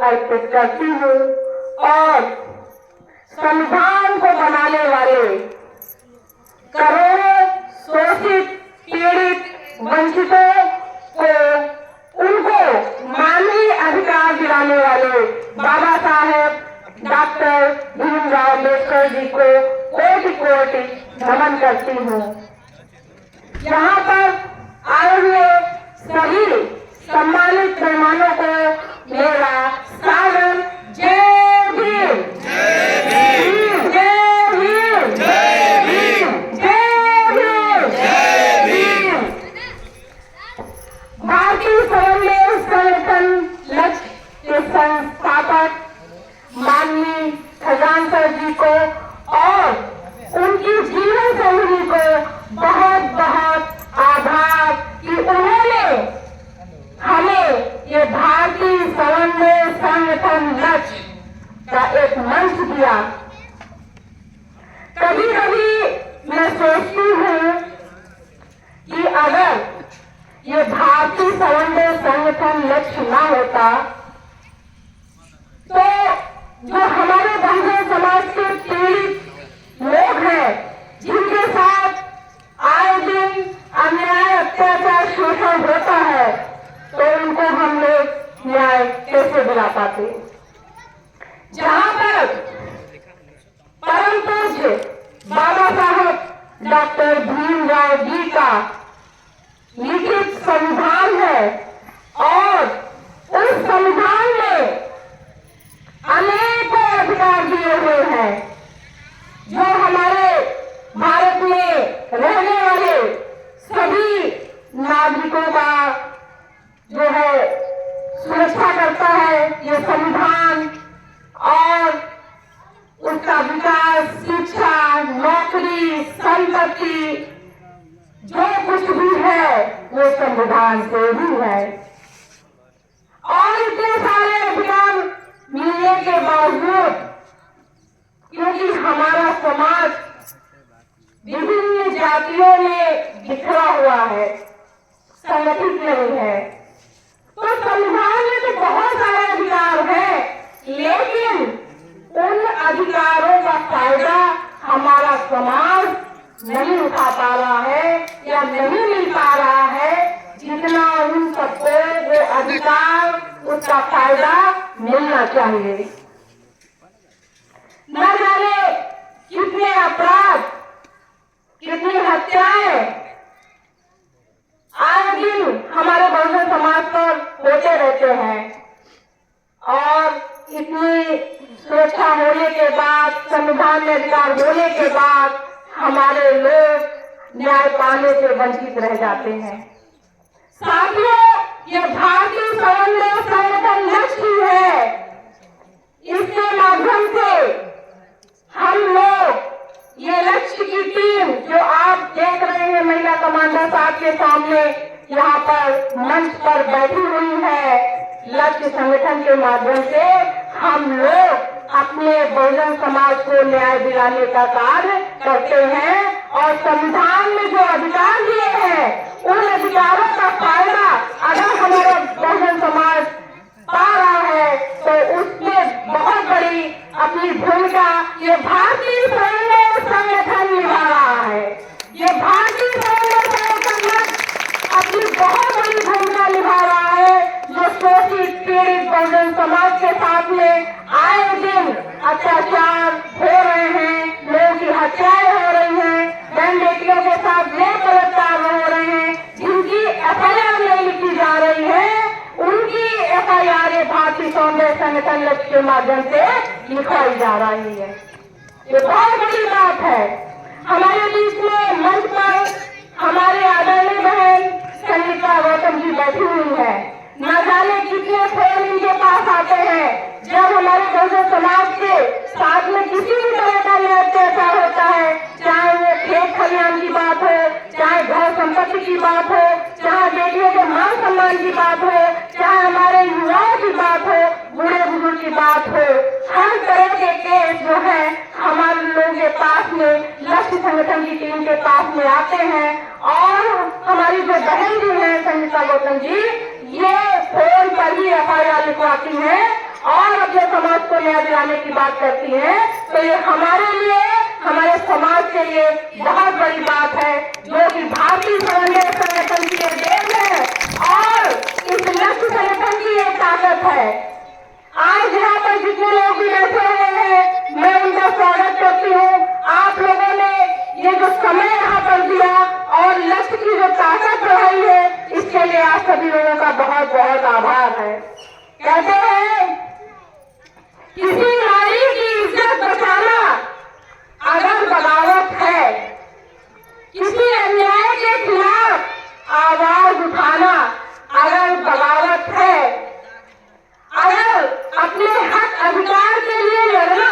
अर्पित करती हूँ और संविधान को बनाने वाले करोड़ों शोषित, पीड़ित, वंचितों को उनको मानवीय अधिकार दिलाने वाले बाबा साहेब डॉक्टर भीमराव अम्बेडकर जी को कोटि कोटि नमन करती हूँ। यहाँ पर आए हुए सभी सम्मानित मेहमानों को मेरा सादर जय भीम, जय भीम, जय भीम, जय भीम, जय भीम, जय भीम। भारतीय स्वयं संगठन लक्ष्य के संस्थापक माननीय खजानसर जी को और उनकी जीवन शैली को बहुत बहुत आभार कि उन्होंने हमें ये भारतीय समन्वय संगठन लक्ष्य का एक मंच दिया। कभी कभी मैं सोचती हूँ कि अगर ये भारतीय समन्वय संगठन लक्ष्य ना होता तो जो हमारे बहुजन समाज के पीड़ित लोग हैं जिनके साथ आए दिन अन्याय, अत्याचार, शोषण होता है तो उनको हम लोग न्याय कैसे दिला पाते। जहां पर परम पूज्य बाबा साहब डॉक्टर भीमराव जी का लिखित संविधान है और उस संविधान में अनेकों अधिकार दिए हुए हैं जो हमारे भारत में रहने वाले सभी नागरिकों का जो है सुरक्षा करता है ये संविधान और उसका विकास, शिक्षा, नौकरी, संपत्ति जो कुछ भी है वो संविधान से ही है। और इतने सारे अधिकार मिलने के बावजूद क्योंकि हमारा समाज विभिन्न जातियों में बिखरा हुआ है, संगठित नहीं है, तो संविधान में तो बहुत सारे अधिकार हैं लेकिन उन अधिकारों का फायदा हमारा समाज नहीं उठा पा रहा है या नहीं मिल पा रहा है जितना उन सबको वो अधिकार, उसका फायदा मिलना चाहिए। न जाने कितने अपराध, कितनी हत्याएं आए दिन हमारे बहुजन समाज पर होते रहते हैं और इतनी सुरक्षा होने के बाद, संविधान में अधिकार होने के बाद हमारे लोग न्याय पाने से वंचित रह जाते हैं। साथियों, ये भारतीय समन्वय संगठन लक्ष्य ही है। इसके माध्यम से हम लोग ये लक्ष्य की टीम जो आप देख रहे हैं महिला कमांडर साहब के सामने यहाँ पर मंच पर बैठी हुई है, लक्ष्य संगठन के माध्यम से हम लोग अपने बहुजन समाज को न्याय दिलाने का कार्य करते हैं और संविधान में जो अधिकार दिए हैं उन अधिकारों का फायदा अगर हमारा बहुजन समाज पा रहा है तो उसमें बहुत बड़ी अपनी भूमिका ये भारतीय समन्वय संगठन निभा रहा है। ये भारतीय समन्वय संगठन अपनी बहुत बड़ी भूमिका निभा रहा है जो शोषित, पीड़ित बहुजन समाज के साथ में आए दिन अत्याचार हो रहे हैं, लोगों की हत्याएं हो रही हैं, बहन बेटियों के साथ बलात्कार हो रहे हैं, जिनकी एफआईआर नहीं लिखी जा रही है उनकी एफआईआर भारतीय समन्वय संगठन लक्ष्य के माध्यम से लिखवाई जा रही है। ये बहुत बड़ी बात है। हमारे बीच में मंच पर हमारे आदरणीय बहन संगीता गौतम जी बैठी हुई है। न जाने कितने फोन इनके पास आते हैं जब हमारे बहुजन समाज के साथ में किसी भी तरह का अत्याचार होता है, चाहे वो खेत खलिहान की बात हो, चाहे घर संपत्ति की बात हो, चाहे बेटियों के मान सम्मान की बात हो, चाहे हमारे युवाओं की बात हो, बूढ़े बुजुर्ग की बात हो, हर तरह के केस जो है हमारे लोगों के पास में, लक्ष्य संगठन की टीम के पास में आते हैं और हमारी जो बहन जी है संगीता गौतम जी ये फोन पर ही एफआईआर लिखवाती हैं आप जो समाज को न्याय दिलाने की बात करती हैं, तो ये हमारे लिए, हमारे समाज के लिए बहुत बड़ी बात है, जो कि भारतीय समन्वय संगठन की देन है और इस लक्ष्य संगठन की एक ताकत है। आज यहाँ पर जितने लोग भी बैठे हुए हैं, मैं उनका स्वागत करती हूँ। आप लोगों ने ये जो समय यहाँ पर दिया और लक्ष्य की जो ताकत बढ़ाई है, इसके लिए आप सभी लोगों का बहुत बहुत आभार है। कहते हैं किसी नारी की इज्जत बचाना अगर बगावत है, किसी अन्याय के खिलाफ आवाज उठाना अगर बगावत है, अगर अपने हक अधिकार के लिए लड़ना